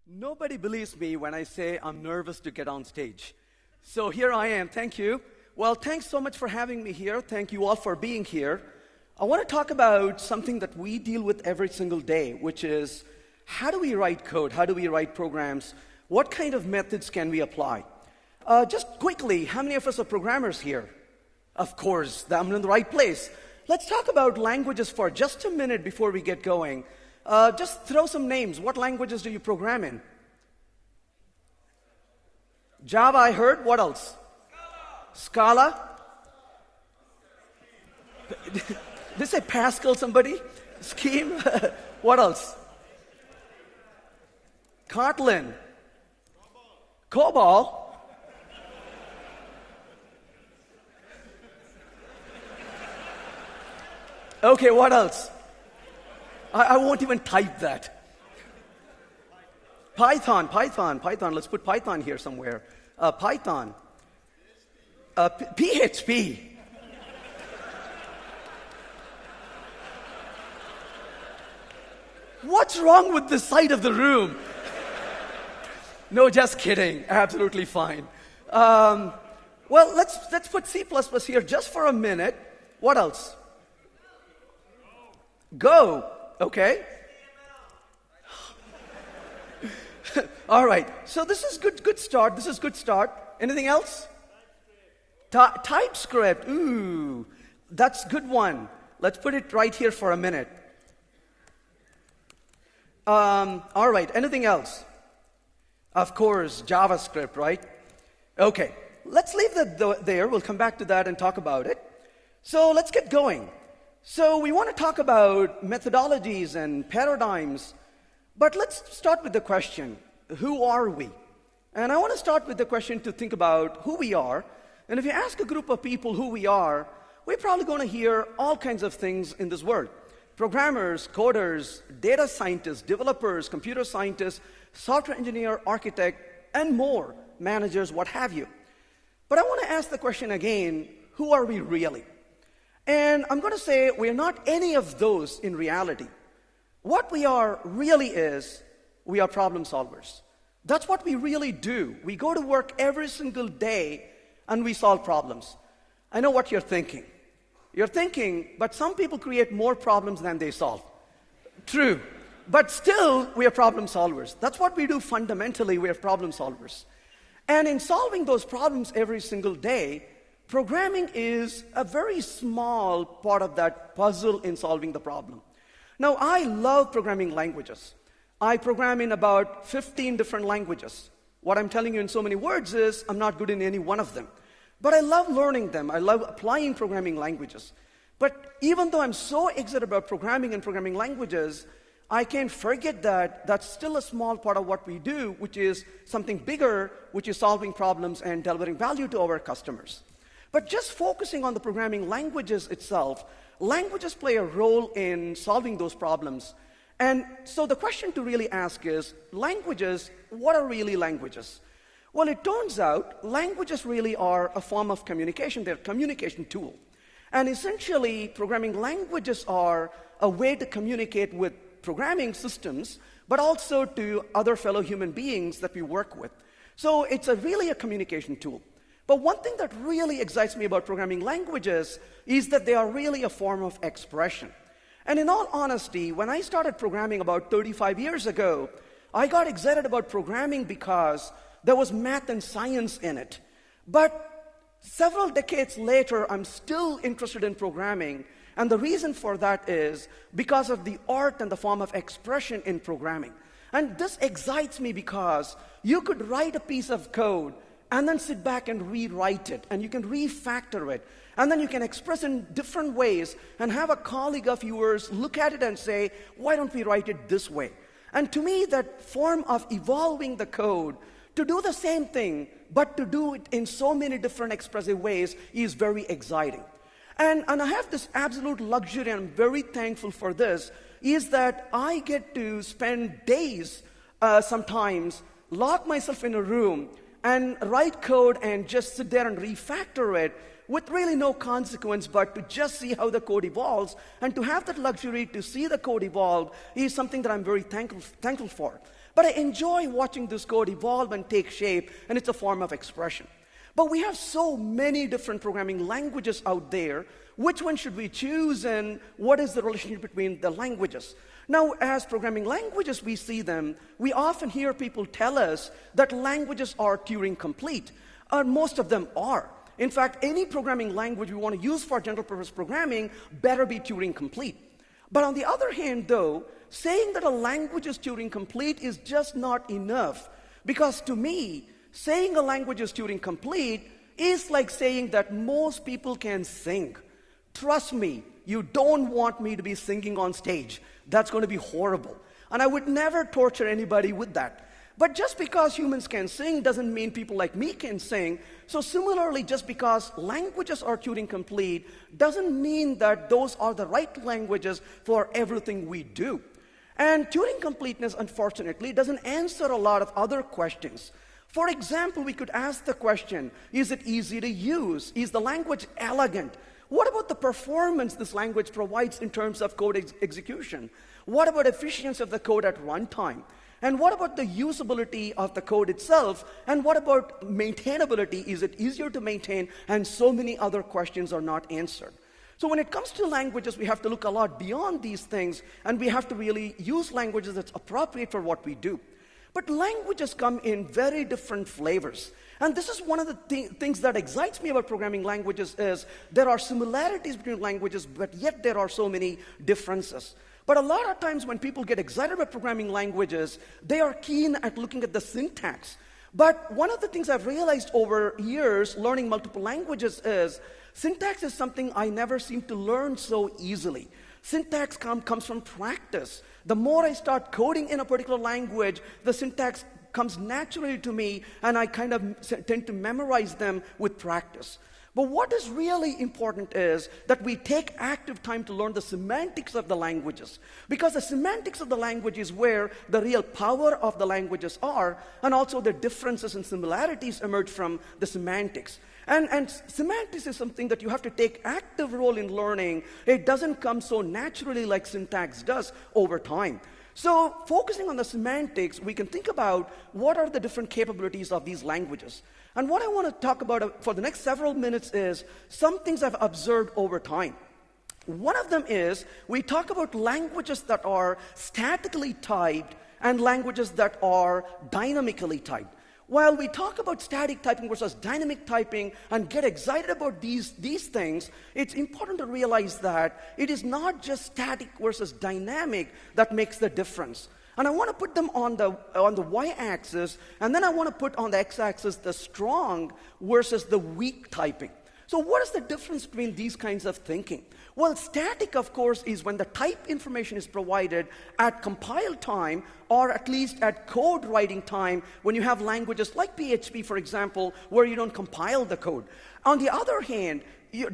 Nobody believes me when I say I'm nervous to get on stage. So here I am. Thank you. Well, thanks so much for having me here. Thank you all for being here. I want to talk about something that we deal with every single day, which is how do we write code? How do we write programs? What kind of methods can we apply? Just quickly, how many of us are programmers here? Of course, I'm in the right place. Let's talk about languages for just a minute before we get going. Just throw some names. What languages do you program in? Java, I heard. What else? Scala? Did they say Pascal, somebody? Scheme? What else? Kotlin? COBOL? Okay, what else? I won't even type that. Python. Let's put Python here somewhere. Python. PHP. What's wrong with this side of the room? No, just kidding. Absolutely fine. Well, let's put C++ here just for a minute. What else? Go. Okay. All right. So this is good start. This is good start. Anything else? TypeScript. Ooh, that's good one. Let's put it right here for a minute. All right. Anything else? Of course, JavaScript, right? Okay. Let's leave that there. We'll come back to that and talk about it. So let's get going. So we want to talk about methodologies and paradigms, but let's start with the question, who are we? And I want to start with the question to think about who we are. And if you ask a group of people who we are, we're probably going to hear all kinds of things in this world. Programmers, coders, data scientists, developers, computer scientists, software engineer, architect, and more, managers, what have you. But I want to ask the question again, who are we really? And I'm going to say we're not any of those in reality. What we are really is, we are problem solvers. That's what we really do. We go to work every single day and we solve problems. I know what you're thinking. You're thinking, but some people create more problems than they solve. True. But still, we are problem solvers. That's what we do fundamentally. We are problem solvers. And in solving those problems every single day, programming is a very small part of that puzzle in solving the problem. Now, I love programming languages. I program in about 15 different languages. What I'm telling you in so many words is I'm not good in any one of them. But I love learning them. I love applying programming languages. But even though I'm so excited about programming and programming languages, I can't forget that that's still a small part of what we do, which is something bigger, which is solving problems and delivering value to our customers. But just focusing on the programming languages itself, languages play a role in solving those problems. And so the question to really ask is, languages, what are really languages? Well, it turns out languages really are a form of communication. They're a communication tool. And essentially, programming languages are a way to communicate with programming systems, but also to other fellow human beings that we work with. So it's really a communication tool. But one thing that really excites me about programming languages is that they are really a form of expression. And in all honesty, when I started programming about 35 years ago, I got excited about programming because there was math and science in it. But several decades later, I'm still interested in programming. And the reason for that is because of the art and the form of expression in programming. And this excites me because you could write a piece of code and then sit back and rewrite it, and you can refactor it, and then you can express in different ways and have a colleague of yours look at it and say, why don't we write it this way? And to me, that form of evolving the code to do the same thing, but to do it in so many different expressive ways is very exciting. And I have this absolute luxury, and I'm very thankful for this, is that I get to spend days sometimes, lock myself in a room, and write code and just sit there and refactor it with really no consequence, but to just see how the code evolves, and to have that luxury to see the code evolve is something that I'm very thankful for. But I enjoy watching this code evolve and take shape, and it's a form of expression. But we have so many different programming languages out there. Which one should we choose, and what is the relationship between the languages? Now, as programming languages, we see them. We often hear people tell us that languages are Turing complete, and most of them are. In fact, any programming language we want to use for general purpose programming better be Turing complete. But on the other hand, though, saying that a language is Turing complete is just not enough. Because to me, saying a language is Turing complete is like saying that most people can sing. Trust me, you don't want me to be singing on stage. That's going to be horrible. And I would never torture anybody with that. But just because humans can sing doesn't mean people like me can sing. So similarly, just because languages are Turing complete doesn't mean that those are the right languages for everything we do. And Turing completeness, unfortunately, doesn't answer a lot of other questions. For example, we could ask the question, is it easy to use? Is the language elegant? What about the performance this language provides in terms of code execution? What about efficiency of the code at runtime? And what about the usability of the code itself? And what about maintainability? Is it easier to maintain? And so many other questions are not answered. So when it comes to languages, we have to look a lot beyond these things, and we have to really use languages that's appropriate for what we do. But languages come in very different flavors. And this is one of the things that excites me about programming languages is there are similarities between languages, but yet there are so many differences. But a lot of times when people get excited about programming languages, they are keen at looking at the syntax. But one of the things I've realized over years learning multiple languages is syntax is something I never seem to learn so easily. Syntax comes from practice. The more I start coding in a particular language, the syntax comes naturally to me, and I kind of tend to memorize them with practice. But what is really important is that we take active time to learn the semantics of the languages. Because the semantics of the language is where the real power of the languages are, and also the differences and similarities emerge from the semantics. And semantics is something that you have to take active role in learning. It doesn't come so naturally like syntax does over time. So focusing on the semantics, we can think about what are the different capabilities of these languages. And what I want to talk about for the next several minutes is some things I've observed over time. One of them is we talk about languages that are statically typed and languages that are dynamically typed. While we talk about static typing versus dynamic typing and get excited about these things, it's important to realize that it is not just static versus dynamic that makes the difference. And I want to put them on the y-axis, and then I want to put on the x-axis the strong versus the weak typing. So what is the difference between these kinds of thinking? Well, static, of course, is when the type information is provided at compile time, or at least at code writing time, when you have languages like PHP, for example, where you don't compile the code. On the other hand,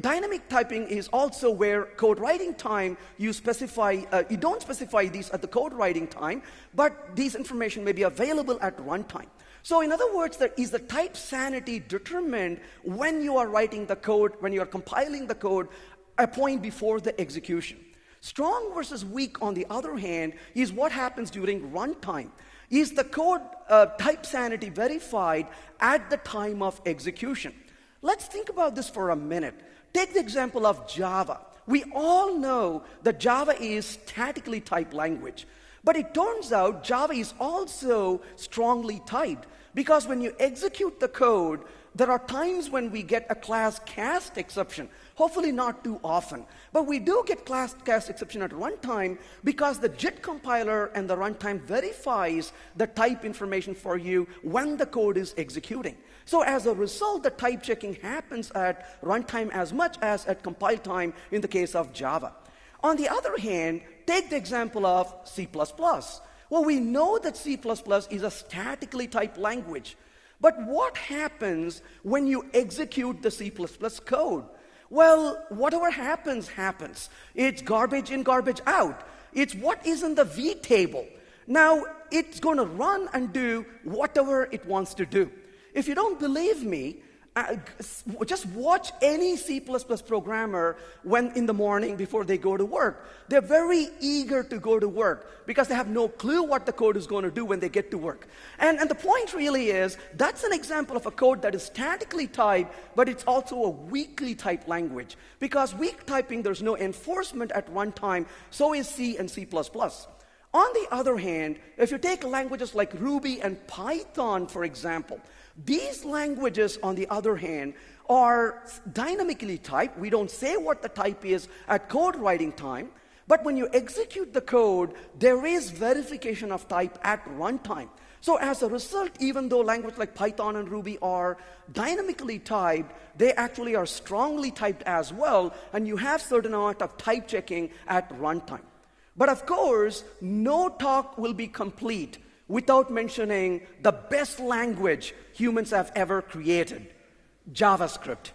dynamic typing is also where code writing time, you don't specify these at the code writing time, but these information may be available at runtime. So in other words, is the type sanity determined when you are writing the code, when you are compiling the code, a point before the execution? Strong versus weak, on the other hand, is what happens during runtime. Is the code type sanity verified at the time of execution? Let's think about this for a minute. Take the example of Java. We all know that Java is statically typed language. But it turns out Java is also strongly typed, because when you execute the code, there are times when we get a class cast exception. Hopefully not too often. But we do get class cast exception at runtime because the JIT compiler and the runtime verifies the type information for you when the code is executing. So as a result, the type checking happens at runtime as much as at compile time in the case of Java. On the other hand, take the example of C++. Well, we know that C++ is a statically typed language. But what happens when you execute the C++ code? Well, whatever happens, happens. It's garbage in, garbage out. It's what is in the V table. Now, it's going to run and do whatever it wants to do. If you don't believe me, just watch any C++ programmer when in the morning before they go to work. They're very eager to go to work because they have no clue what the code is going to do when they get to work. And the point really is, that's an example of a code that is statically typed, but it's also a weakly typed language. Because weak typing, there's no enforcement at runtime, so is C and C++. On the other hand, if you take languages like Ruby and Python, for example, these languages, on the other hand, are dynamically typed. We don't say what the type is at code writing time, but when you execute the code, there is verification of type at runtime. So as a result, even though languages like Python and Ruby are dynamically typed, they actually are strongly typed as well, and you have certain amount of type checking at runtime. But of course, no talk will be complete without mentioning the best language humans have ever created, JavaScript.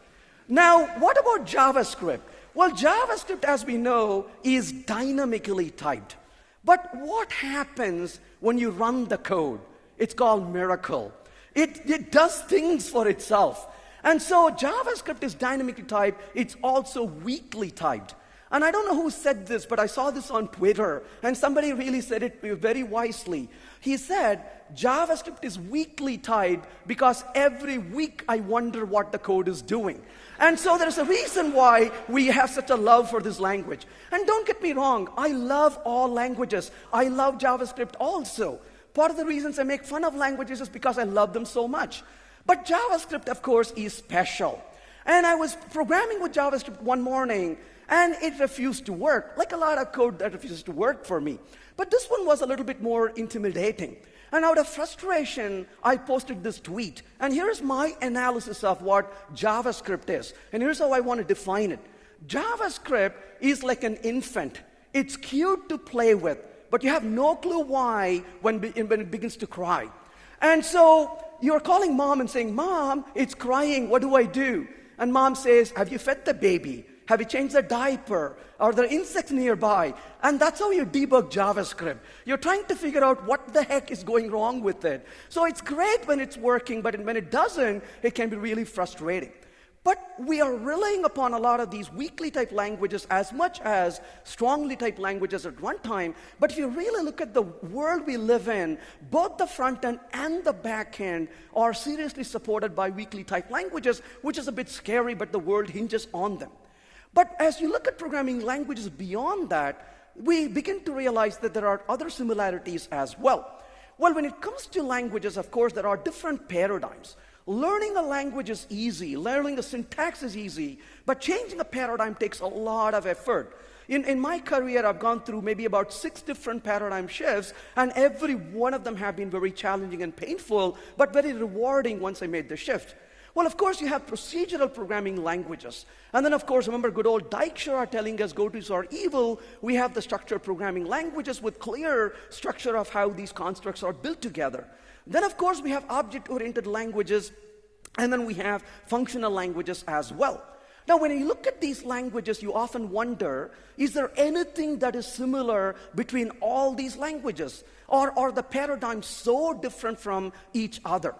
Now, what about JavaScript? Well, JavaScript, as we know, is dynamically typed. But what happens when you run the code? It's called miracle. It does things for itself. And so JavaScript is dynamically typed. It's also weakly typed. And I don't know who said this, but I saw this on Twitter, and somebody really said it very wisely. He said, JavaScript is weakly typed because every week I wonder what the code is doing. And so there's a reason why we have such a love for this language. And don't get me wrong, I love all languages. I love JavaScript also. Part of the reasons I make fun of languages is because I love them so much. But JavaScript, of course, is special. And I was programming with JavaScript one morning, and it refused to work, like a lot of code that refuses to work for me. But this one was a little bit more intimidating. And out of frustration, I posted this tweet. And here's my analysis of what JavaScript is. And here's how I want to define it. JavaScript is like an infant. It's cute to play with, but you have no clue why when it begins to cry. And so you're calling mom and saying, Mom, it's crying, what do I do? And mom says, have you fed the baby? Have you changed the diaper? Are there insects nearby? And that's how you debug JavaScript. You're trying to figure out what the heck is going wrong with it. So it's great when it's working, but when it doesn't, it can be really frustrating. But we are relying upon a lot of these weakly typed languages as much as strongly typed languages at runtime. But if you really look at the world we live in, both the front end and the back end are seriously supported by weakly typed languages, which is a bit scary, but the world hinges on them. But as you look at programming languages beyond that, we begin to realize that there are other similarities as well. Well, when it comes to languages, of course, there are different paradigms. Learning a language is easy, learning a syntax is easy, but changing a paradigm takes a lot of effort. In my career, I've gone through maybe about 6 different paradigm shifts, and every one of them have been very challenging and painful, but very rewarding once I made the shift. Well, of course, you have procedural programming languages. And then, of course, remember good old Dijkstra telling us go-tos are evil. We have the structured programming languages with clear structure of how these constructs are built together. Then, of course, we have object-oriented languages, and then we have functional languages as well. Now, when you look at these languages, you often wonder, is there anything that is similar between all these languages? Or are the paradigms so different from each other?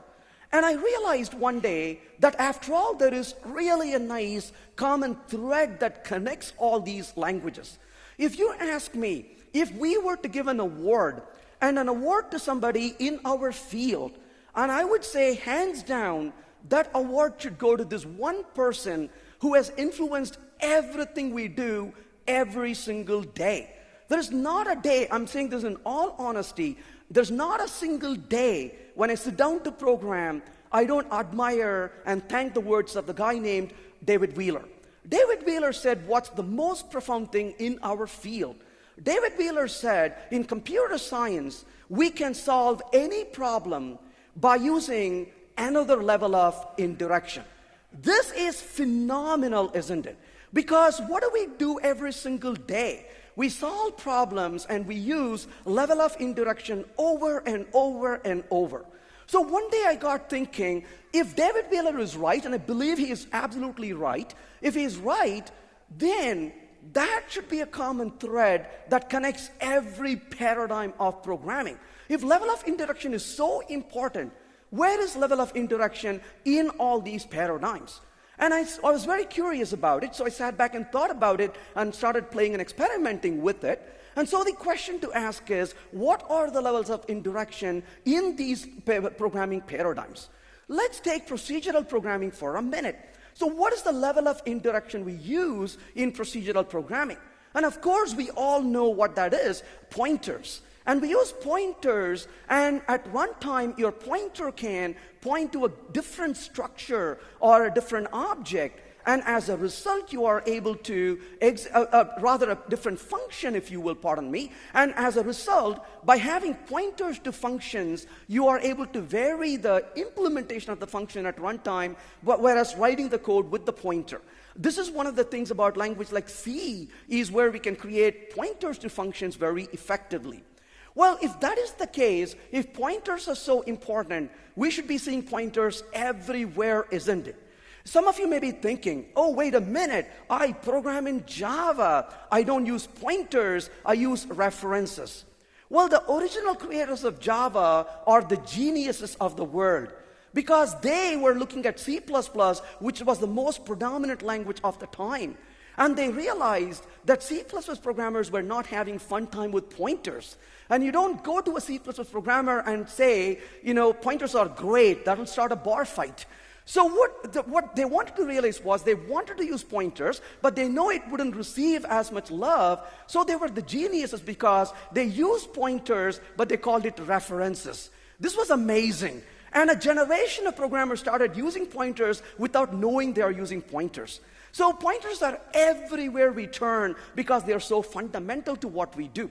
And I realized one day that after all, there is really a nice common thread that connects all these languages. If you ask me, if we were to give an award, and an award to somebody in our field, and I would say hands down, that award should go to this one person who has influenced everything we do every single day. There is not a day, I'm saying this in all honesty, there's not a single day when I sit down to program, I don't admire and thank the words of the guy named David Wheeler. David Wheeler said, what's the most profound thing in our field? David Wheeler said, in computer science, we can solve any problem by using another level of indirection. This is phenomenal, isn't it? Because what do we do every single day? We solve problems and we use level of indirection over and over and over. So one day I got thinking, if David Wheeler is right, and I believe he is absolutely right, if he is right, then that should be a common thread that connects every paradigm of programming. If level of indirection is so important, Where is level of indirection in all these paradigms? And I was very curious about it, so I sat back and thought about it and started playing and experimenting with it. And so the question to ask is, what are the levels of indirection in these programming paradigms? Let's take procedural programming for a minute. So what is the level of indirection we use in procedural programming? And of course, we all know what that is, pointers. And we use pointers, and at runtime, your pointer can point to a different structure or a different object. And as a result, you are able to, rather a different function, if you will, pardon me. And as a result, by having pointers to functions, you are able to vary the implementation of the function at runtime, whereas writing the code with the pointer. This is one of the things about language like C, is where we can create pointers to functions very effectively. Well, if that is the case, if pointers are so important, we should be seeing pointers everywhere, isn't it? Some of you may be thinking, oh, wait a minute, I program in Java. I don't use pointers, I use references. Well, the original creators of Java are the geniuses of the world, because they were looking at C++, which was the most predominant language of the time. And they realized that C++ programmers were not having fun time with pointers. And you don't go to a C++ programmer and say, pointers are great, that will start a bar fight. So what they wanted to realize was they wanted to use pointers, but they know it wouldn't receive as much love. So they were the geniuses because they used pointers, but they called it references. This was amazing. And a generation of programmers started using pointers without knowing they are using pointers. So pointers are everywhere we turn because they are so fundamental to what we do.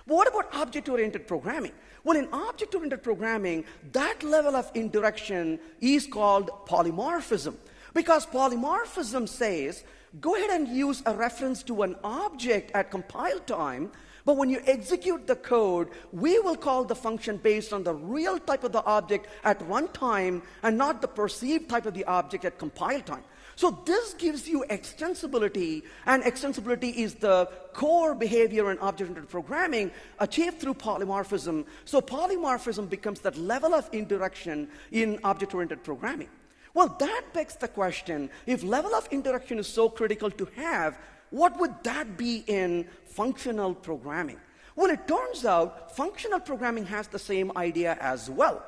But what about object-oriented programming? Well, in object-oriented programming, that level of indirection is called polymorphism. Because polymorphism says, go ahead and use a reference to an object at compile time, but when you execute the code, we will call the function based on the real type of the object at runtime and not the perceived type of the object at compile time. So this gives you extensibility, and extensibility is the core behavior in object-oriented programming achieved through polymorphism. So polymorphism becomes that level of indirection in object-oriented programming. Well, that begs the question, if level of indirection is so critical to have, what would that be in functional programming? Well, it turns out functional programming has the same idea as well.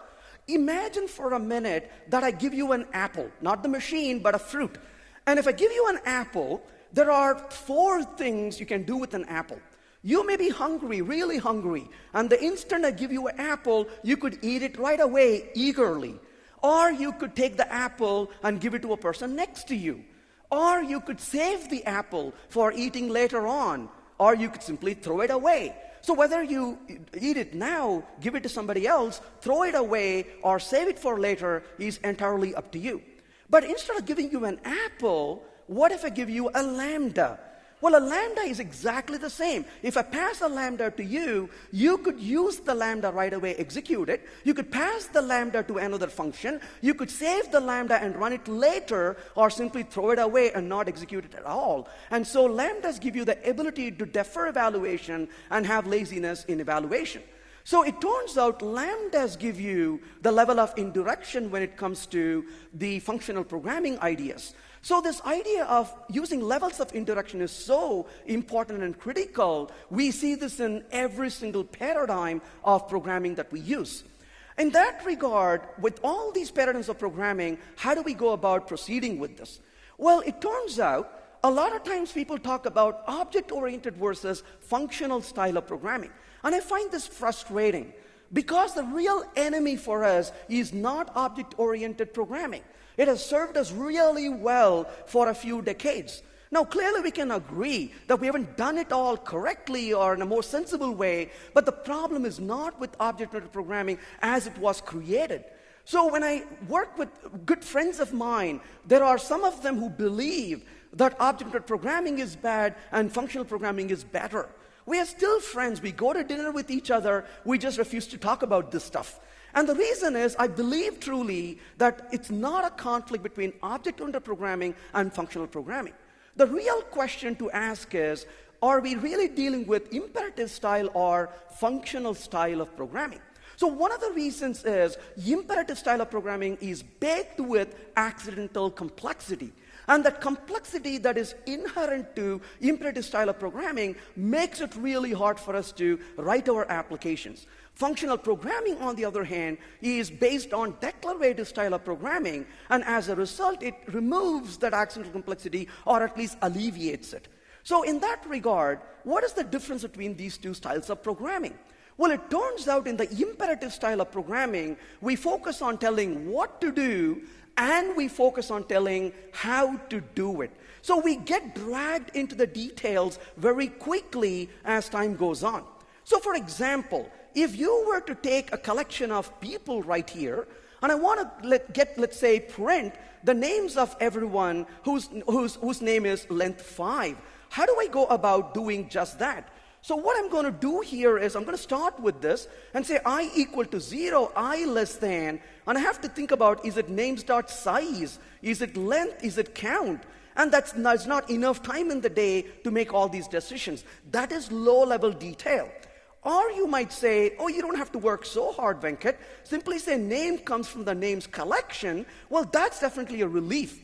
Imagine for a minute that I give you an apple, not the machine, but a fruit. And if I give you an apple, there are 4 things you can do with an apple. You may be hungry, really hungry, and the instant I give you an apple, you could eat it right away, eagerly. Or you could take the apple and give it to a person next to you. Or you could save the apple for eating later on. Or you could simply throw it away. So whether you eat it now, give it to somebody else, throw it away, or save it for later is entirely up to you. But instead of giving you an apple, what if I give you a lambda? Well, a lambda is exactly the same. If I pass a lambda to you, you could use the lambda right away, execute it. You could pass the lambda to another function. You could save the lambda and run it later, or simply throw it away and not execute it at all. And so lambdas give you the ability to defer evaluation and have laziness in evaluation. So it turns out lambdas give you the level of indirection when it comes to the functional programming ideas. So this idea of using levels of indirection is so important and critical. We see this in every single paradigm of programming that we use. In that regard, with all these paradigms of programming, how do we go about proceeding with this? Well, it turns out a lot of times people talk about object-oriented versus functional style of programming. And I find this frustrating because the real enemy for us is not object-oriented programming. It has served us really well for a few decades. Now, clearly we can agree that we haven't done it all correctly or in a more sensible way, but the problem is not with object-oriented programming as it was created. So when I work with good friends of mine, there are some of them who believe that object-oriented programming is bad and functional programming is better. We are still friends. We go to dinner with each other. We just refuse to talk about this stuff. And the reason is I believe truly that it's not a conflict between object-oriented programming and functional programming. The real question to ask is, are we really dealing with imperative style or functional style of programming? So So one of the reasons is imperative style of programming is baked with accidental complexity. And that complexity that is inherent to imperative style of programming makes it really hard for us to write our applications. Functional programming, on the other hand, is based on declarative style of programming, and as a result, it removes that accidental complexity, or at least alleviates it. So in that regard, what is the difference between these two styles of programming? Well, it turns out in the imperative style of programming, we focus on telling what to do, and we focus on telling how to do it. So we get dragged into the details very quickly as time goes on. So for example, if you were to take a collection of people right here, and I want to let's say, print the names of everyone whose name is length 5, how do I go about doing just that? So what I'm going to do here is I'm going to start with this and say I equal to 0, I less than, and I have to think about, is it names.size, is it length, is it count? And that's not enough time in the day to make all these decisions. That is low-level detail. Or you might say, oh, you don't have to work so hard, Venkat. Simply say name comes from the names collection. Well, that's definitely a relief.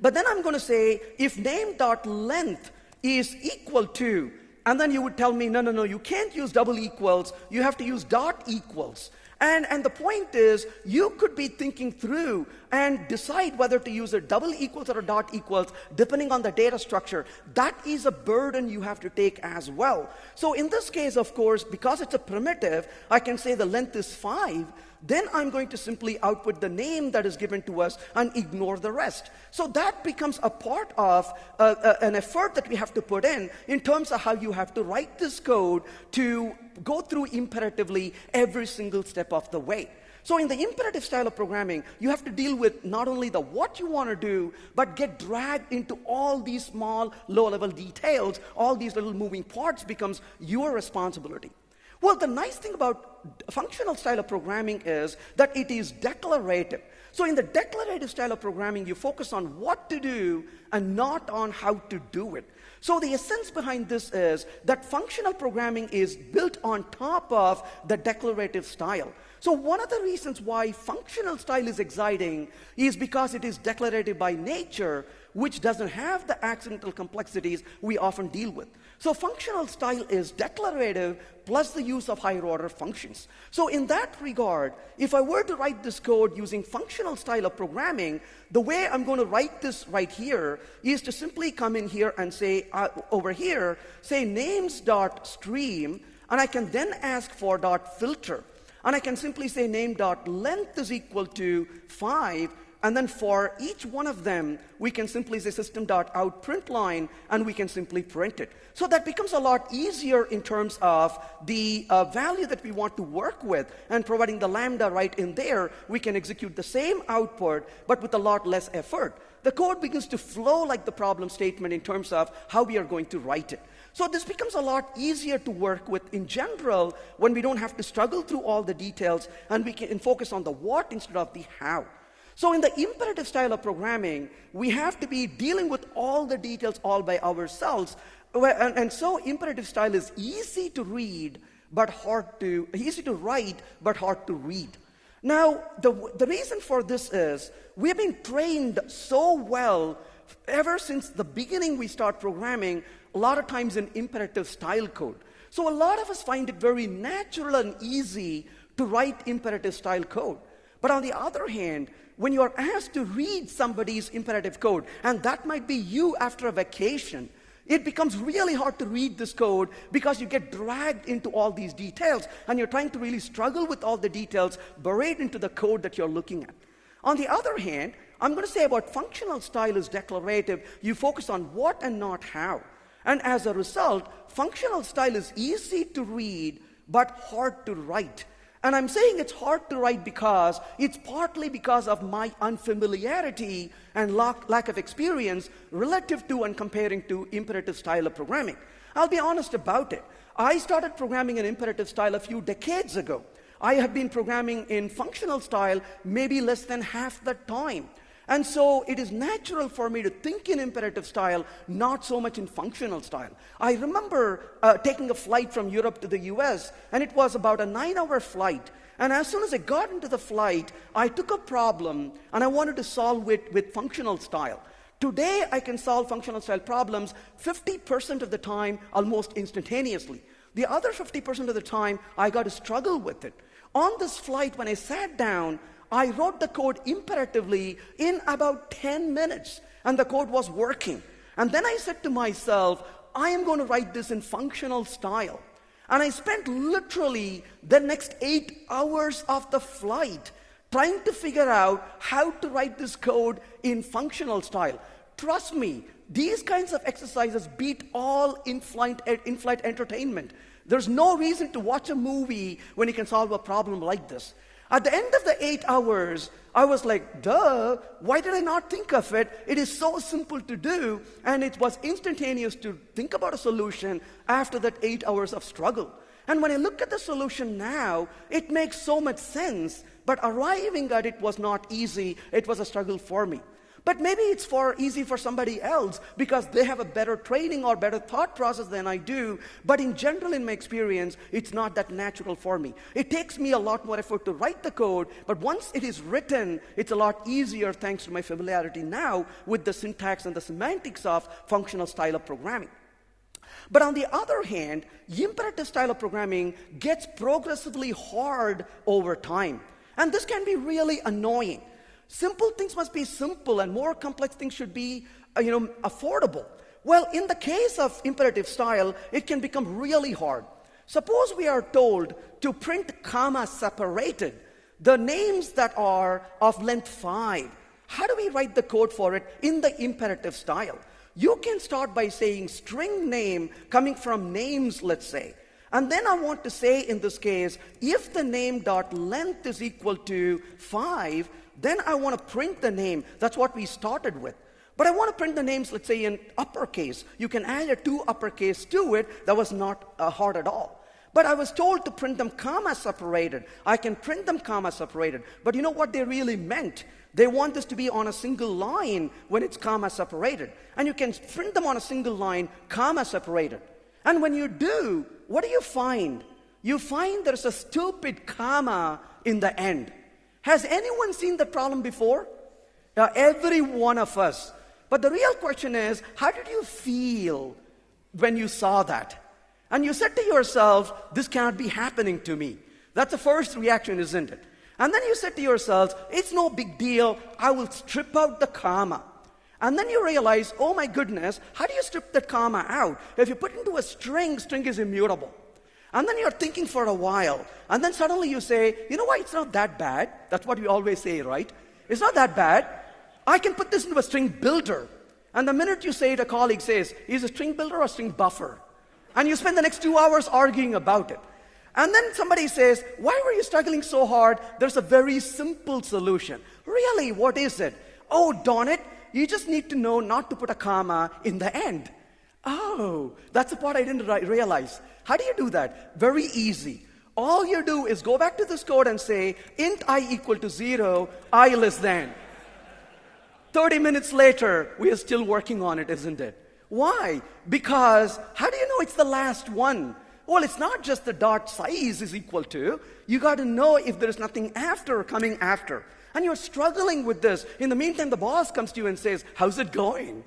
But then I'm going to say if name.length is equal to, and then you would tell me, no, you can't use double equals, you have to use dot equals. And the point is, you could be thinking through and decide whether to use a double equals or a dot equals, depending on the data structure. That is a burden you have to take as well. So in this case, of course, because it's a primitive, I can say the length is 5. Then I'm going to simply output the name that is given to us and ignore the rest. So that becomes a part of an effort that we have to put in terms of how you have to write this code to go through imperatively every single step of the way. So in the imperative style of programming, you have to deal with not only the what you want to do, but get dragged into all these small, low-level details. All these little moving parts becomes your responsibility. Well, the nice thing about functional style of programming is that it is declarative. So in the declarative style of programming, you focus on what to do and not on how to do it. So the essence behind this is that functional programming is built on top of the declarative style. So one of the reasons why functional style is exciting is because it is declarative by nature, which doesn't have the accidental complexities we often deal with. So functional style is declarative plus the use of higher order functions. So in that regard, if I were to write this code using functional style of programming, the way I'm going to write this right here is to simply come in here and say, over here, say names.stream, and I can then ask for .filter. And I can simply say name.length is equal to 5, and then for each one of them, we can simply say system.out.println, and we can simply print it. So that becomes a lot easier in terms of the value that we want to work with, and providing the lambda right in there, we can execute the same output, but with a lot less effort. The code begins to flow like the problem statement in terms of how we are going to write it. So this becomes a lot easier to work with in general when we don't have to struggle through all the details, and we can focus on the what instead of the how. So in the imperative style of programming, we have to be dealing with all the details all by ourselves. And so imperative style is easy to read, but easy to write, but hard to read. Now, the reason for this is we've been trained so well ever since the beginning we start programming, a lot of times in imperative style code. So a lot of us find it very natural and easy to write imperative style code. But on the other hand, when you are asked to read somebody's imperative code, and that might be you after a vacation, it becomes really hard to read this code because you get dragged into all these details, and you're trying to really struggle with all the details buried into the code that you're looking at. On the other hand, I'm going to say about functional style is declarative. You focus on what and not how. And as a result, functional style is easy to read, but hard to write. And I'm saying it's hard to write because it's partly because of my unfamiliarity and lack of experience relative to and comparing to imperative style of programming. I'll be honest about it. I started programming in imperative style a few decades ago. I have been programming in functional style maybe less than half the time. And so it is natural for me to think in imperative style, not so much in functional style. I remember taking a flight from Europe to the US, and it was about a 9-hour flight. And as soon as I got into the flight, I took a problem and I wanted to solve it with functional style. Today, I can solve functional style problems 50% of the time almost instantaneously. The other 50% of the time, I got to struggle with it. On this flight, when I sat down, I wrote the code imperatively in about 10 minutes, and the code was working. And then I said to myself, I am going to write this in functional style. And I spent literally the next 8 hours of the flight trying to figure out how to write this code in functional style. Trust me, these kinds of exercises beat all in-flight entertainment. There's no reason to watch a movie when you can solve a problem like this. At the end of the 8 hours, I was like, duh, why did I not think of it? It is so simple to do, and it was instantaneous to think about a solution after that 8 hours of struggle. And when I look at the solution now, it makes so much sense, but arriving at it was not easy. It was a struggle for me. But maybe it's easy for somebody else because they have a better training or better thought process than I do. But in general, in my experience, it's not that natural for me. It takes me a lot more effort to write the code, but once it is written, it's a lot easier thanks to my familiarity now with the syntax and the semantics of functional style of programming. But on the other hand, imperative style of programming gets progressively hard over time. And this can be really annoying. Simple things must be simple, and more complex things should be, affordable. Well, in the case of imperative style, it can become really hard. Suppose we are told to print comma separated, the names that are of length 5. How do we write the code for it in the imperative style? You can start by saying string name coming from names, let's say. And then I want to say in this case, if the name dot length is equal to 5, then I want to print the name. That's what we started with. But I want to print the names, let's say, in uppercase. You can add a 2 uppercase to it. That was not hard at all. But I was told to print them comma separated. I can print them comma separated. But you know what they really meant? They want this to be on a single line when it's comma separated. And you can print them on a single line, comma separated. And when you do, what do you find? You find there's a stupid comma in the end. Has anyone seen that problem before? Every one of us. But the real question is, how did you feel when you saw that? And you said to yourself, this cannot be happening to me. That's the first reaction, isn't it? And then you said to yourselves, it's no big deal. I will strip out the comma. And then you realize, oh my goodness, how do you strip that comma out? If you put it into a string, string is immutable. And then you're thinking for a while. And then suddenly you say, you know what, it's not that bad. That's what we always say, right? It's not that bad. I can put this into a string builder. And the minute you say it, a colleague says, is a string builder or a string buffer? And you spend the next 2 hours arguing about it. And then somebody says, why were you struggling so hard? There's a very simple solution. Really, what is it? Oh, darn it. You just need to know not to put a comma in the end. Oh, that's the part I didn't realize. How do you do that? Very easy. All you do is go back to this code and say, int I equal to 0, I less than. 30 minutes later, we are still working on it, isn't it? Why? Because how do you know it's the last one? Well, it's not just the dot size is equal to. You got to know if there is nothing coming after. And you're struggling with this. In the meantime, the boss comes to you and says, how's it going?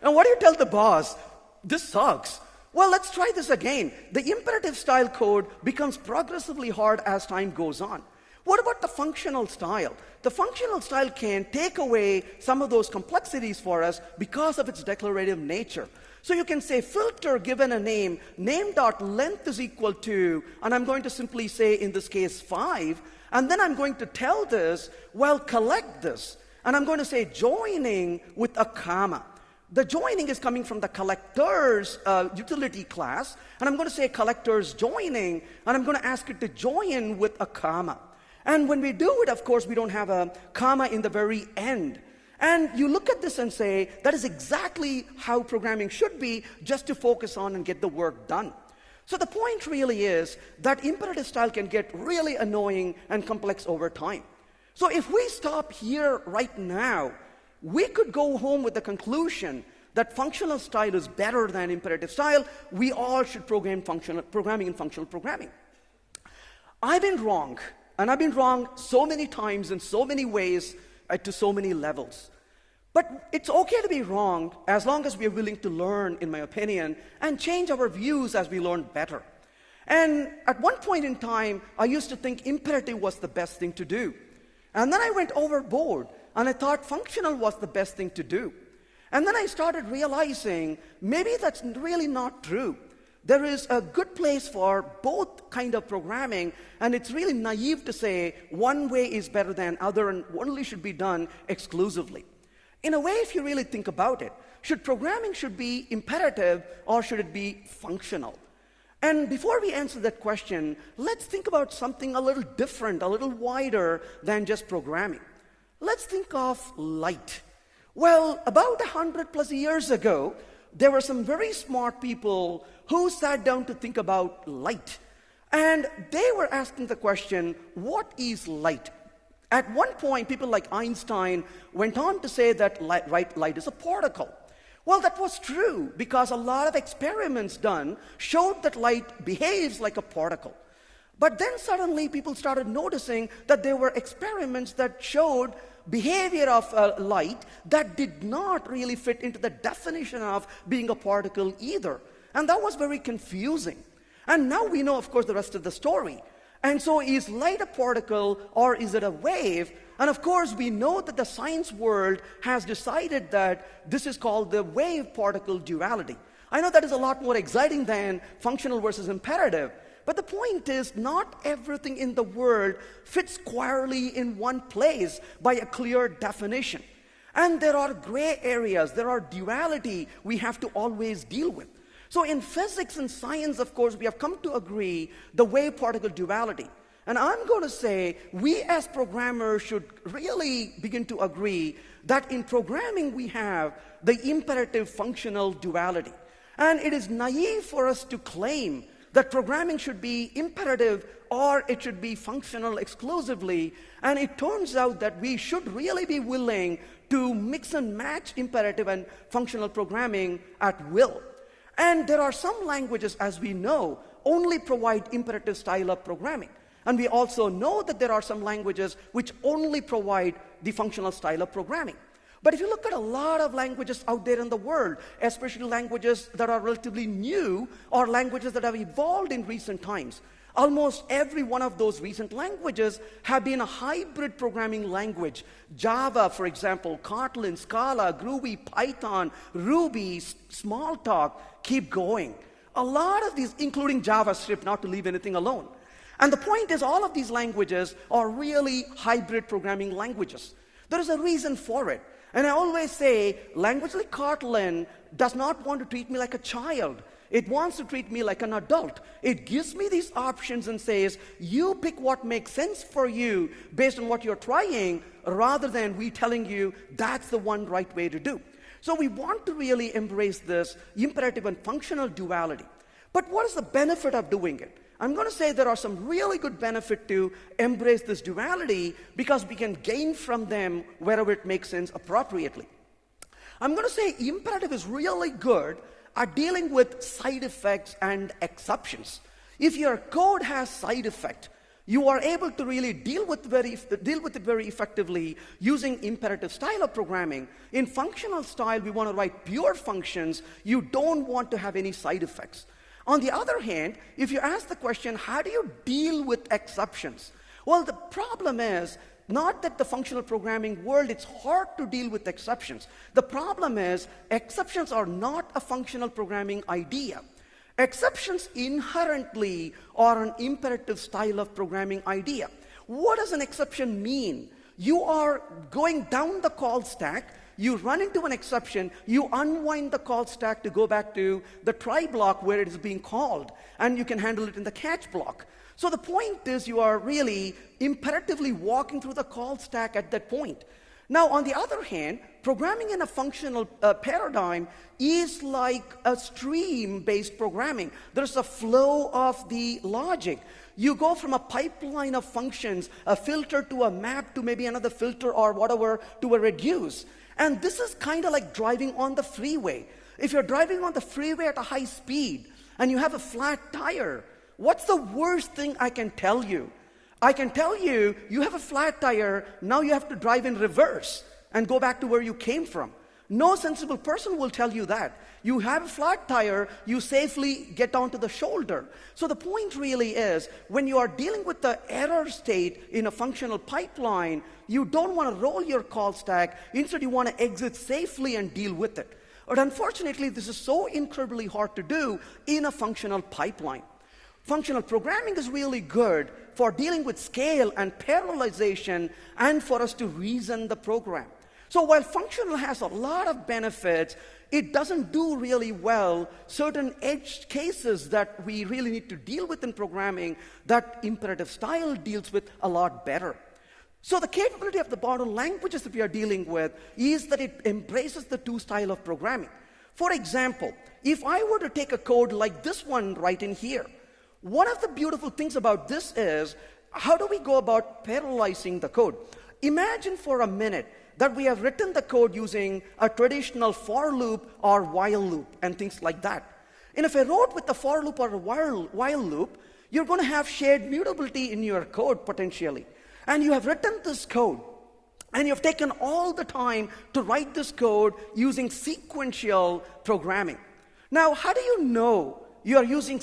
And what do you tell the boss? This sucks. Well, let's try this again. The imperative style code becomes progressively hard as time goes on. What about the functional style? The functional style can take away some of those complexities for us because of its declarative nature. So you can say filter given a name dot length is equal to, and I'm going to simply say in this case 5, and then I'm going to tell this, well, collect this. And I'm going to say joining with a comma. The joining is coming from the collectors utility class, and I'm going to say collectors joining, and I'm going to ask it to join with a comma. And when we do it, of course, we don't have a comma in the very end. And you look at this and say, that is exactly how programming should be, just to focus on and get the work done. So the point really is that imperative style can get really annoying and complex over time. So if we stop here right now, we could go home with the conclusion that functional style is better than imperative style. We all should programming in functional programming. I've been wrong, and I've been wrong so many times in so many ways to so many levels. But it's okay to be wrong as long as we are willing to learn, in my opinion, and change our views as we learn better. And at one point in time, I used to think imperative was the best thing to do. And then I went overboard, and I thought functional was the best thing to do. And then I started realizing maybe that's really not true. There is a good place for both kind of programming, and it's really naive to say one way is better than other and only should be done exclusively. In a way, if you really think about it, programming should be imperative or should it be functional? And before we answer that question, let's think about something a little different, a little wider than just programming. Let's think of light. Well, about 100+ years ago, there were some very smart people who sat down to think about light. And they were asking the question, what is light? At one point, people like Einstein went on to say that light is a particle. Well, that was true because a lot of experiments done showed that light behaves like a particle. But then suddenly people started noticing that there were experiments that showed behavior of light that did not really fit into the definition of being a particle either. And that was very confusing. And now we know, of course, the rest of the story. And so is light a particle or is it a wave? And of course, we know that the science world has decided that this is called the wave-particle duality. I know that is a lot more exciting than functional versus imperative. But the point is, not everything in the world fits squarely in one place by a clear definition. And there are gray areas, there are duality we have to always deal with. So in physics and science, of course, we have come to agree the wave-particle duality. And I'm going to say we as programmers should really begin to agree that in programming we have the imperative functional duality. And it is naive for us to claim that programming should be imperative or it should be functional exclusively. And it turns out that we should really be willing to mix and match imperative and functional programming at will. And there are some languages, as we know, only provide imperative style of programming. And we also know that there are some languages which only provide the functional style of programming. But if you look at a lot of languages out there in the world, especially languages that are relatively new or languages that have evolved in recent times, almost every one of those recent languages have been a hybrid programming language. Java, for example, Kotlin, Scala, Groovy, Python, Ruby, Smalltalk, keep going. A lot of these, including JavaScript, not to leave anything alone. And the point is, all of these languages are really hybrid programming languages. There is a reason for it. And I always say, language like Kotlin does not want to treat me like a child. It wants to treat me like an adult. It gives me these options and says, you pick what makes sense for you based on what you're trying, rather than we telling you that's the one right way to do. So we want to really embrace this imperative and functional duality. But what is the benefit of doing it? I'm going to say there are some really good benefit to embrace this duality because we can gain from them wherever it makes sense appropriately. I'm going to say imperative is really good at dealing with side effects and exceptions. If your code has side effect, you are able to really deal with it very effectively using imperative style of programming. In functional style, we want to write pure functions. You don't want to have any side effects. On the other hand, if you ask the question, how do you deal with exceptions? Well, the problem is not that the functional programming world, it's hard to deal with exceptions. The problem is exceptions are not a functional programming idea. Exceptions inherently are an imperative style of programming idea. What does an exception mean? You are going down the call stack, you run into an exception, you unwind the call stack to go back to the try block where it is being called, and you can handle it in the catch block. So the point is you are really imperatively walking through the call stack at that point. Now, on the other hand, programming in a functional paradigm is like a stream-based programming. There's a flow of the logic. You go from a pipeline of functions, a filter to a map to maybe another filter or whatever to a reduce. And this is kind of like driving on the freeway. If you're driving on the freeway at a high speed and you have a flat tire, what's the worst thing I can tell you? I can tell you, you have a flat tire, now you have to drive in reverse and go back to where you came from. No sensible person will tell you that. You have a flat tire, you safely get down to the shoulder. So the point really is, when you are dealing with the error state in a functional pipeline, you don't want to roll your call stack. Instead, you want to exit safely and deal with it. But unfortunately, this is so incredibly hard to do in a functional pipeline. Functional programming is really good for dealing with scale and parallelization and for us to reason the program. So while functional has a lot of benefits, it doesn't do really well certain edge cases that we really need to deal with in programming that imperative style deals with a lot better. So the capability of the modern languages that we are dealing with is that it embraces the two styles of programming. For example, if I were to take a code like this one right in here, one of the beautiful things about this is, how do we go about parallelizing the code? Imagine for a minute that we have written the code using a traditional for loop or while loop and things like that. And if I wrote with the for loop or a while loop, you're going to have shared mutability in your code potentially. And you have written this code, and you've taken all the time to write this code using sequential programming. Now, how do you know you are using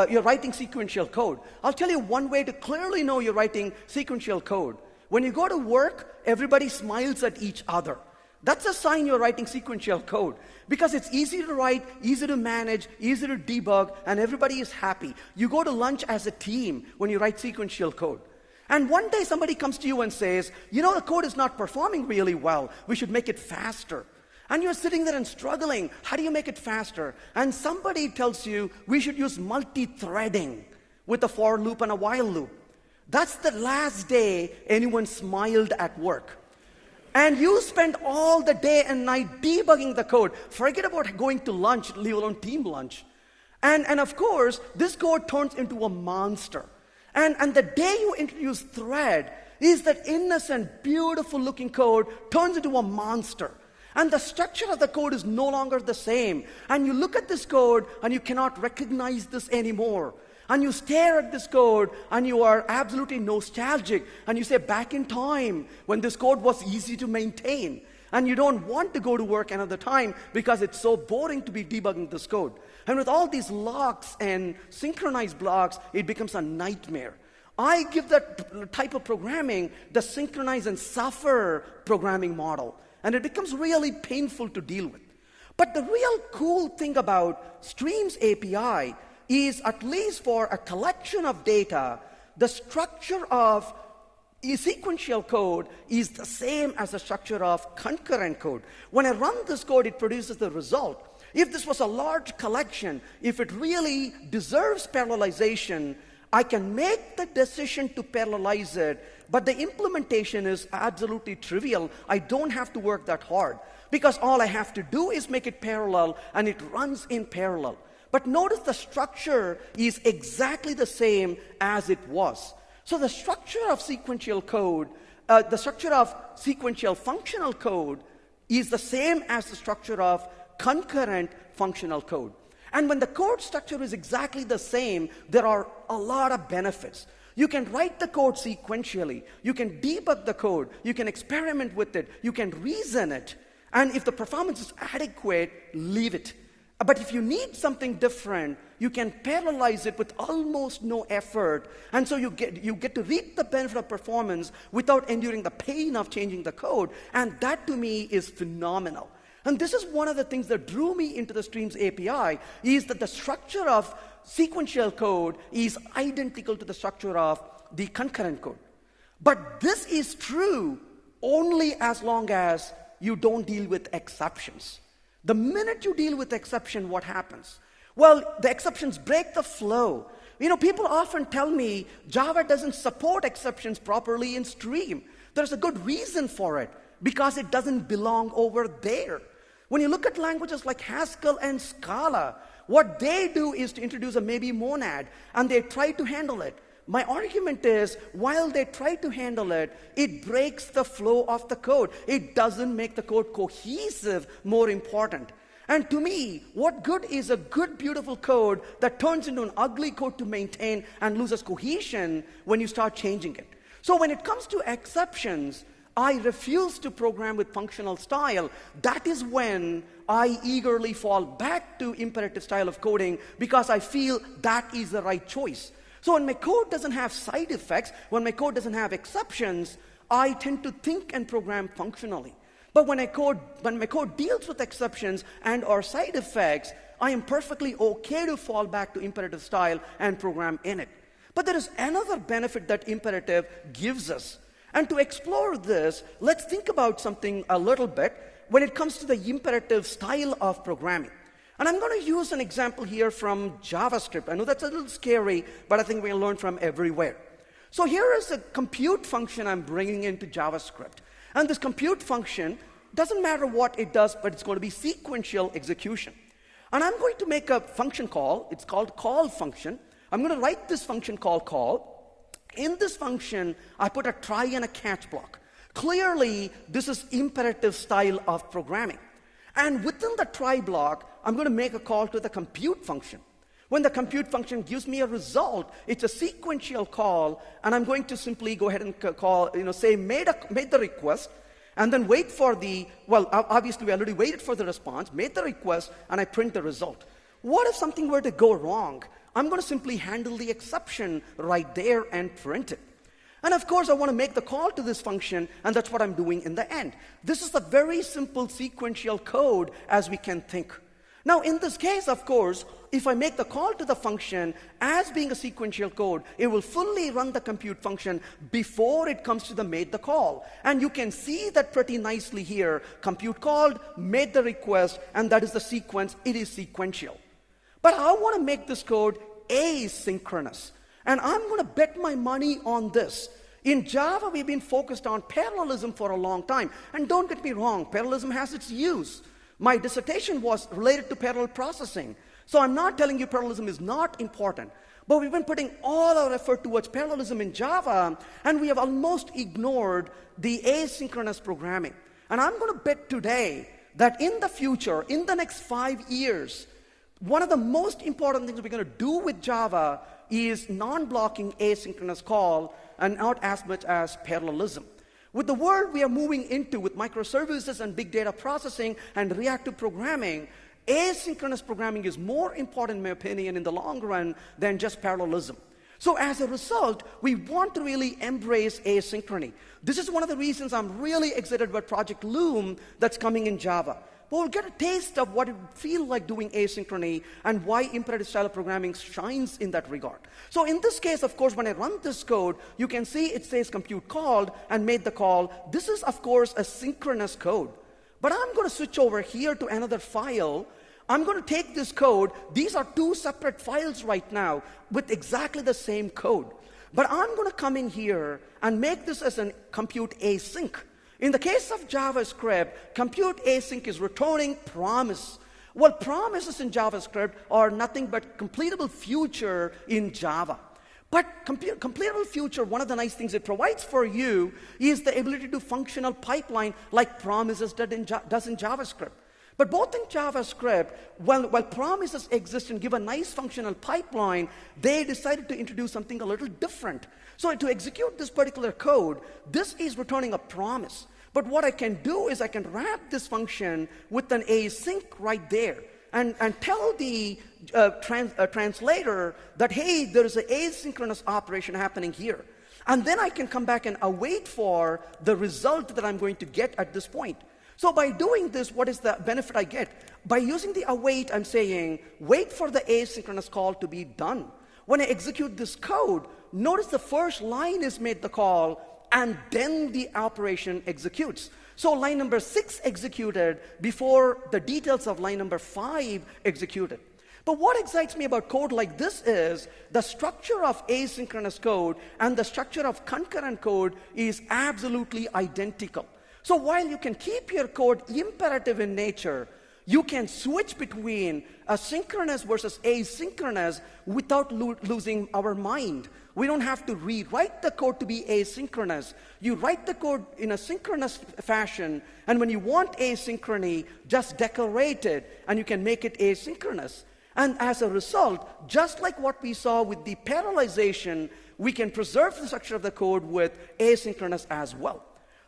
you're writing sequential code? I'll tell you one way to clearly know you're writing sequential code. When you go to work, everybody smiles at each other. That's a sign you're writing sequential code, because it's easy to write, easy to manage, easy to debug, and everybody is happy. You go to lunch as a team when you write sequential code. And one day somebody comes to you and says, you know, the code is not performing really well. We should make it faster. And you're sitting there and struggling. How do you make it faster? And somebody tells you we should use multi-threading with a for loop and a while loop. That's the last day anyone smiled at work. And you spend all the day and night debugging the code. Forget about going to lunch, leave alone team lunch. And of course, this code turns into a monster. And the day you introduce thread is that innocent, beautiful looking code turns into a monster. And the structure of the code is no longer the same. And you look at this code and you cannot recognize this anymore. And you stare at this code and you are absolutely nostalgic. And you say, back in time when this code was easy to maintain. And you don't want to go to work another time because it's so boring to be debugging this code. And with all these locks and synchronized blocks, it becomes a nightmare. I give that type of programming the synchronize and suffer programming model. And it becomes really painful to deal with. But the real cool thing about Streams API is, at least for a collection of data, the structure of sequential code is the same as the structure of concurrent code. When I run this code, it produces the result. If this was a large collection, if it really deserves parallelization, I can make the decision to parallelize it, but the implementation is absolutely trivial. I don't have to work that hard, because all I have to do is make it parallel, and it runs in parallel. But notice the structure is exactly the same as it was. So the structure of sequential code, the structure of sequential functional code is the same as the structure of concurrent functional code. And when the code structure is exactly the same, there are a lot of benefits. You can write the code sequentially. You can debug the code. You can experiment with it. You can reason it. And if the performance is adequate, leave it. But if you need something different, you can parallelize it with almost no effort. And so you get to reap the benefit of performance without enduring the pain of changing the code. And that, to me, is phenomenal. And this is one of the things that drew me into the Streams API, is that the structure of sequential code is identical to the structure of the concurrent code. But this is true only as long as you don't deal with exceptions. The minute you deal with exception, what happens? Well, the exceptions break the flow. You know, people often tell me Java doesn't support exceptions properly in Stream. There's a good reason for it. because it doesn't belong over there. When you look at languages like Haskell and Scala, what they do is to introduce a maybe monad, and they try to handle it. My argument is, while they try to handle it, it breaks the flow of the code. It doesn't make the code cohesive, more important. And to me, what good is a good, beautiful code that turns into an ugly code to maintain and loses cohesion when you start changing it? So when it comes to exceptions, I refuse to program with functional style. That is when I eagerly fall back to imperative style of coding, because I feel that is the right choice. So when my code doesn't have side effects, when my code doesn't have exceptions, I tend to think and program functionally. But when my code deals with exceptions and or side effects, I am perfectly okay to fall back to imperative style and program in it. But there is another benefit that imperative gives us. And to explore this, let's think about something a little bit when it comes to the imperative style of programming. And I'm going to use an example here from JavaScript. I know that's a little scary, but I think we'll learn from everywhere. So here is a compute function I'm bringing into JavaScript. And this compute function doesn't matter what it does, but it's going to be sequential execution. And I'm going to make a function call. It's called call function. I'm going to write this function called call. In this function, I put a try and a catch block. Clearly, this is imperative style of programming. And within the try block, I'm going to make a call to the compute function. When the compute function gives me a result, it's a sequential call, and I'm going to simply go ahead and call, say made the request, and then wait for the, well, obviously we already waited for the response, made the request, and I print the result. What if something were to go wrong? I'm going to simply handle the exception right there and print it. And of course, I want to make the call to this function, and that's what I'm doing in the end. This is a very simple sequential code as we can think. Now, in this case, of course, if I make the call to the function as being a sequential code, it will fully run the compute function before it comes to the made the call. And you can see that pretty nicely here. Compute called, made the request, and that is the sequence. It is sequential. But I want to make this code asynchronous. And I'm going to bet my money on this. In Java, we've been focused on parallelism for a long time. And don't get me wrong, parallelism has its use. My dissertation was related to parallel processing. So I'm not telling you parallelism is not important. But we've been putting all our effort towards parallelism in Java, and we have almost ignored the asynchronous programming. And I'm going to bet today that in the future, in the next 5 years, one of the most important things we're going to do with Java is non-blocking asynchronous call, and not as much as parallelism. With the world we are moving into with microservices and big data processing and reactive programming, asynchronous programming is more important, in my opinion, in the long run than just parallelism. So as a result, we want to really embrace asynchrony. This is one of the reasons I'm really excited about Project Loom that's coming in Java. But we'll get a taste of what it would feel like doing asynchrony and why imperative style of programming shines in that regard. So in this case, of course, when I run this code, you can see it says compute called and made the call. This is, of course, a synchronous code. But I'm going to switch over here to another file. I'm going to take this code. These are two separate files right now with exactly the same code. But I'm going to come in here and make this as a compute async. In the case of JavaScript, compute async is returning promise. Well, promises in JavaScript are nothing but completable future in Java. But completable future, one of the nice things it provides for you is the ability to do functional pipeline like promises does in JavaScript. But both in JavaScript, while promises exist and give a nice functional pipeline, they decided to introduce something a little different. So to execute this particular code, this is returning a promise. But what I can do is I can wrap this function with an async right there and tell the translator that, hey, there is an asynchronous operation happening here. And then I can come back and await for the result that I'm going to get at this point. So by doing this, what is the benefit I get? By using the await, I'm saying, wait for the asynchronous call to be done. When I execute this code, notice the first line is made the call, and then the operation executes. So line number 6 executed before the details of line number 5 executed. But what excites me about code like this is the structure of asynchronous code and the structure of concurrent code is absolutely identical. So while you can keep your code imperative in nature, you can switch between asynchronous versus asynchronous without losing our mind. We don't have to rewrite the code to be asynchronous. You write the code in a synchronous fashion, and when you want asynchrony, just decorate it, and you can make it asynchronous. And as a result, just like what we saw with the parallelization, we can preserve the structure of the code with asynchronous as well.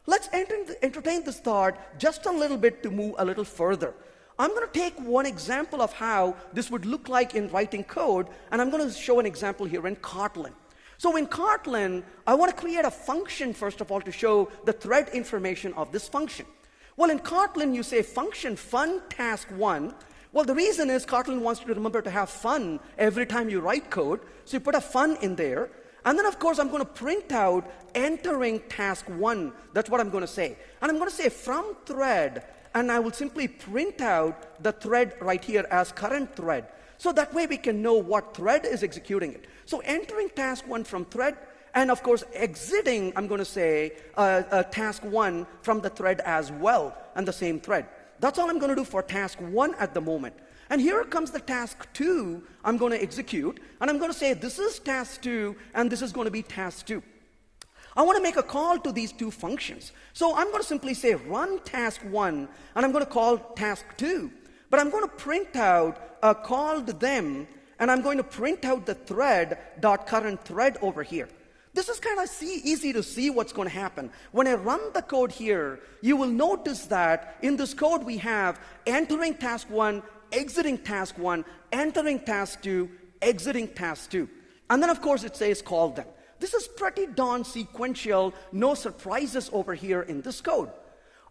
Let's entertain this thought just a little bit to move a little further. I'm going to take one example of how this would look like in writing code, and I'm going to show an example here in Kotlin. So in Kotlin, I want to create a function, first of all, to show the thread information of this function. Well, in Kotlin, you say function fun task 1. Well, the reason is Kotlin wants you to remember to have fun every time you write code, so you put a fun in there. And then, of course, I'm going to print out entering task 1. That's what I'm going to say. And I'm going to say from thread, and I will simply print out the thread right here as current thread. So that way we can know what thread is executing it. So entering task 1 from thread, and of course exiting, I'm going to say task 1 from the thread as well, and the same thread. That's all I'm going to do for task 1 at the moment. And here comes the task 2 I'm going to execute, and I'm going to say this is task 2, and this is going to be task 2. I want to make a call to these two functions. So I'm going to simply say run task 1, and I'm going to call task 2. But I'm going to print out a call to them, and I'm going to print out the thread.current thread over here. This is kind of easy to see what's going to happen. When I run the code here, you will notice that in this code we have entering task 1, exiting task 1, entering task 2, exiting task 2. And then, of course, it says call them. This is pretty darn sequential, no surprises over here in this code.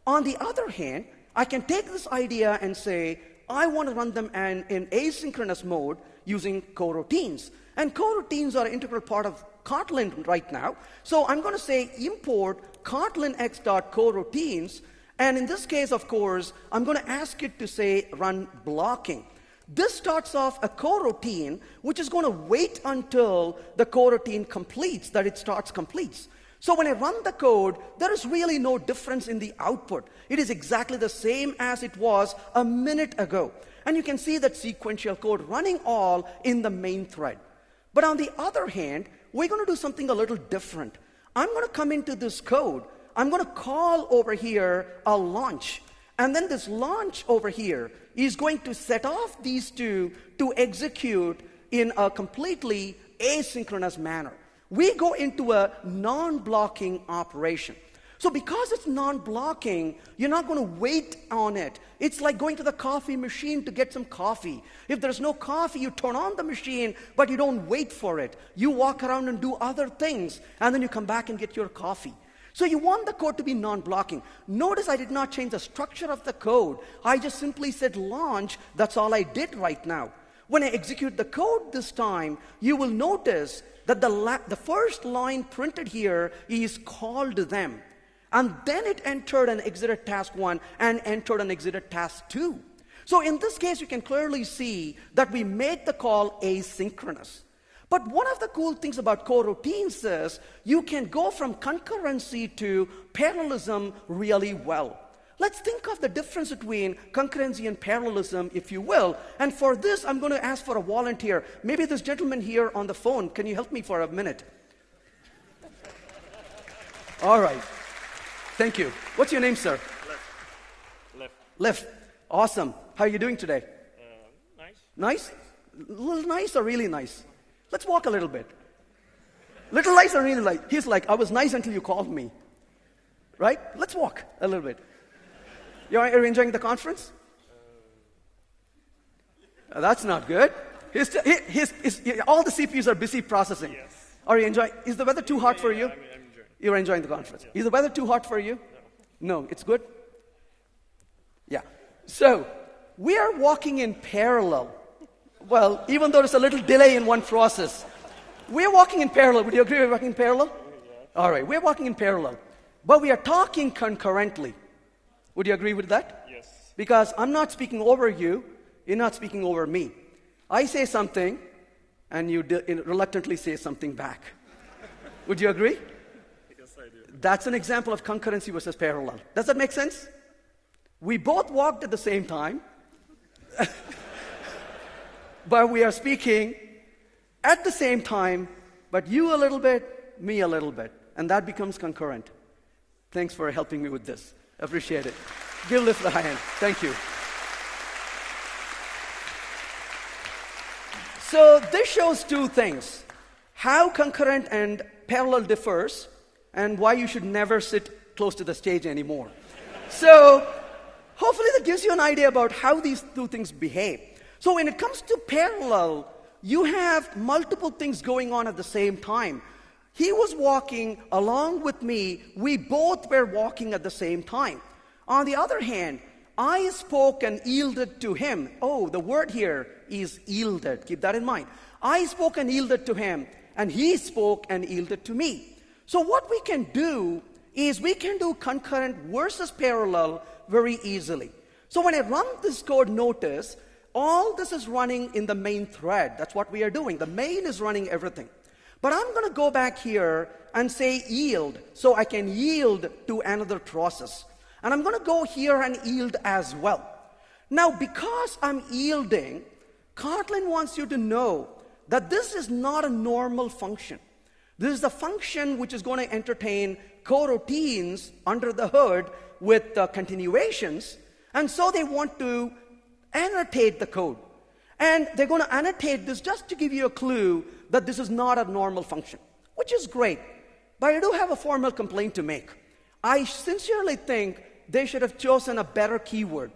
On the other hand, I can take this idea and say, I want to run them in asynchronous mode using coroutines. And coroutines are an integral part of Kotlin right now. So I'm going to say import kotlinx.coroutines. And in this case, of course, I'm going to ask it to say run blocking. This starts off a coroutine, which is going to wait until the coroutine completes, that it completes. So when I run the code, there is really no difference in the output. It is exactly the same as it was a minute ago. And you can see that sequential code running all in the main thread. But on the other hand, we're going to do something a little different. I'm going to come into this code. I'm going to call over here a launch. And then this launch over here is going to set off these two to execute in a completely asynchronous manner. We go into a non-blocking operation. So because it's non-blocking, you're not going to wait on it. It's like going to the coffee machine to get some coffee. If there's no coffee, you turn on the machine, but you don't wait for it. You walk around and do other things, and then you come back and get your coffee. So you want the code to be non-blocking. Notice I did not change the structure of the code. I just simply said launch. That's all I did right now. When I execute the code this time, you will notice that the first line printed here is called them. And then it entered and exited task 1 and entered and exited task 2. So in this case, you can clearly see that we made the call asynchronous. But one of the cool things about coroutines is you can go from concurrency to parallelism really well. Let's think of the difference between concurrency and parallelism, if you will. And for this, I'm going to ask for a volunteer. Maybe this gentleman here on the phone. Can you help me for a minute? All right. Thank you. What's your name, sir? Left. Awesome. How are you doing today? Nice. Nice? A little nice or really nice? Let's walk a little bit. Little nice or really nice? He's like, I was nice until you called me. Right? Let's walk a little bit. Are you enjoying the conference? That's not good. All the CPUs are busy processing. Yes. Are you enjoying? Is the weather too hot for you? I'm enjoying. You're enjoying the conference. Yeah. Is the weather too hot for you? No. No, it's good? Yeah. So, we are walking in parallel. Well, even though there's a little delay in one process. We're walking in parallel. Would you agree we're walking in parallel? Yeah. All right, we're walking in parallel. But we are talking concurrently. Would you agree with that? Yes. Because I'm not speaking over you. You're not speaking over me. I say something, and you reluctantly say something back. Would you agree? Yes, I do. That's an example of concurrency versus parallel. Does that make sense? We both walked at the same time, but we are speaking at the same time, but you a little bit, me a little bit, and that becomes concurrent. Thanks for helping me with this. Appreciate it. Give Lift a hand. Thank you. So this shows two things: how concurrent and parallel differs, and why you should never sit close to the stage anymore. So hopefully that gives you an idea about how these two things behave. So when it comes to parallel, you have multiple things going on at the same time. He was walking along with me. We both were walking at the same time. On the other hand, I spoke and yielded to him. Oh, the word here is yielded. Keep that in mind. I spoke and yielded to him, and he spoke and yielded to me. So what we can do is we can do concurrent versus parallel very easily. So when I run this code, notice all this is running in the main thread. That's what we are doing. The main is running everything. But I'm going to go back here and say yield, so I can yield to another process. And I'm going to go here and yield as well. Now, because I'm yielding, Kotlin wants you to know that this is not a normal function. This is the function which is going to entertain coroutines under the hood with continuations. And so they want to annotate the code. And they're going to annotate this just to give you a clue that this is not a normal function, which is great. But I do have a formal complaint to make. I sincerely think they should have chosen a better keyword.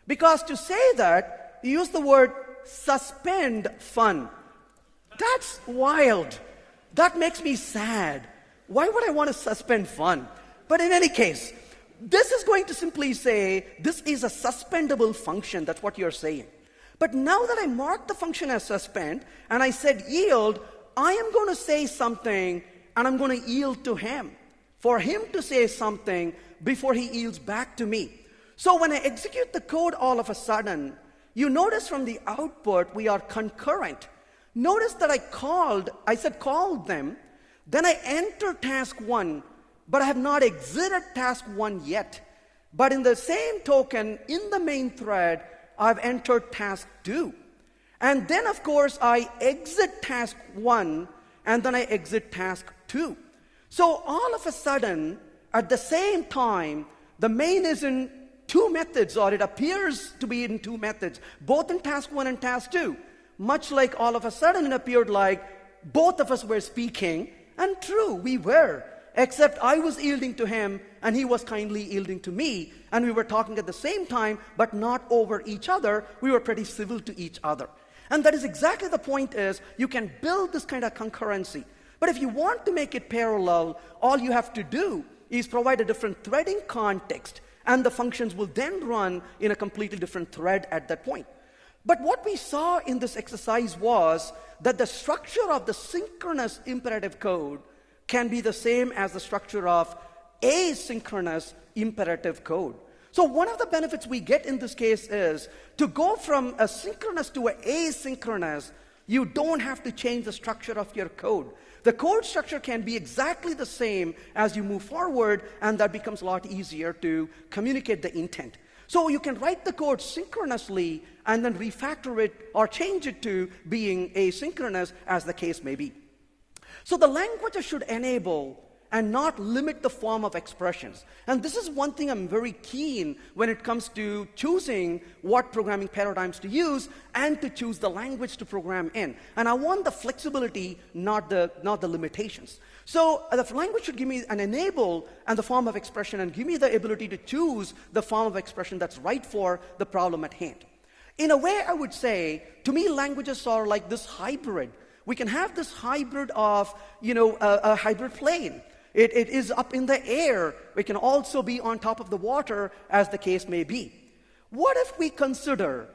Because to say that, you use the word suspend fun. That's wild. That makes me sad. Why would I want to suspend fun? But in any case, this is going to simply say, this is a suspendable function. That's what you're saying. But now that I marked the function as suspend, and I said yield, I am going to say something, and I'm going to yield to him, for him to say something before he yields back to me. So when I execute the code all of a sudden, you notice from the output, we are concurrent. Notice that I said called them, then I enter task 1, but I have not exited task 1 yet. But in the same token, in the main thread, I've entered task 2. And then, of course, I exit task 1, and then I exit task 2. So all of a sudden, at the same time, the main is in 2 methods, or it appears to be in 2 methods, both in task 1 and task 2. Much like all of a sudden it appeared like both of us were speaking, and true, we were. Except I was yielding to him, and he was kindly yielding to me, and we were talking at the same time, but not over each other. We were pretty civil to each other. And that is exactly the point is, you can build this kind of concurrency. But if you want to make it parallel, all you have to do is provide a different threading context, and the functions will then run in a completely different thread at that point. But what we saw in this exercise was that the structure of the synchronous imperative code can be the same as the structure of asynchronous imperative code. So one of the benefits we get in this case is to go from a synchronous to an asynchronous, you don't have to change the structure of your code. The code structure can be exactly the same as you move forward, and that becomes a lot easier to communicate the intent. So you can write the code synchronously and then refactor it or change it to being asynchronous, as the case may be. So the languages should enable and not limit the form of expressions. And this is one thing I'm very keen when it comes to choosing what programming paradigms to use and to choose the language to program in. And I want the flexibility, not the limitations. So the language should give me an enable and the form of expression, and give me the ability to choose the form of expression that's right for the problem at hand. In a way, I would say, to me, languages are like this hybrid. We can have this hybrid of, a hybrid plane. It is up in the air. It can also be on top of the water, as the case may be. What if we consider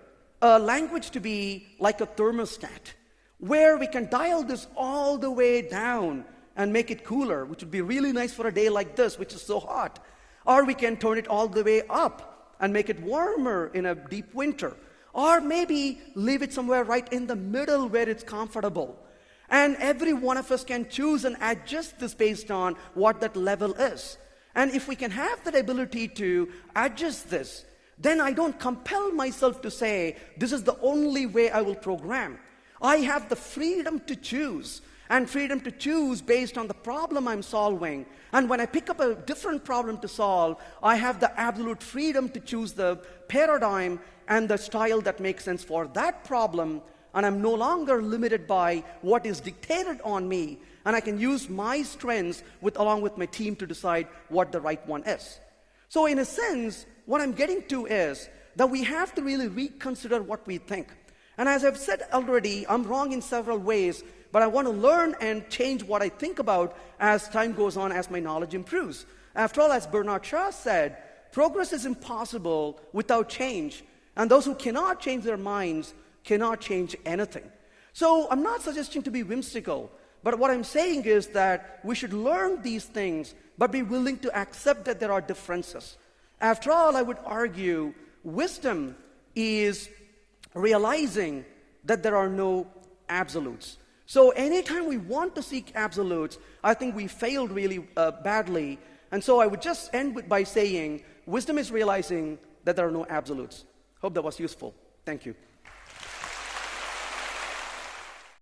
a language to be like a thermostat, where we can dial this all the way down and make it cooler, which would be really nice for a day like this, which is so hot. Or we can turn it all the way up and make it warmer in a deep winter. Or maybe leave it somewhere right in the middle where it's comfortable. And every one of us can choose and adjust this based on what that level is. And if we can have that ability to adjust this, then I don't compel myself to say, this is the only way I will program. I have the freedom to choose, and freedom to choose based on the problem I'm solving. And when I pick up a different problem to solve, I have the absolute freedom to choose the paradigm and the style that makes sense for that problem. And I'm no longer limited by what is dictated on me, and I can use my strengths along with my team to decide what the right one is. So in a sense, what I'm getting to is that we have to really reconsider what we think. And as I've said already, I'm wrong in several ways, but I want to learn and change what I think about as time goes on, as my knowledge improves. After all, as Bernard Shaw said, progress is impossible without change, and those who cannot change their minds cannot change anything. So I'm not suggesting to be whimsical, but what I'm saying is that we should learn these things, but be willing to accept that there are differences. After all, I would argue wisdom is realizing that there are no absolutes. So anytime we want to seek absolutes, I think we failed really badly. And so I would just end by saying wisdom is realizing that there are no absolutes. Hope that was useful. Thank you.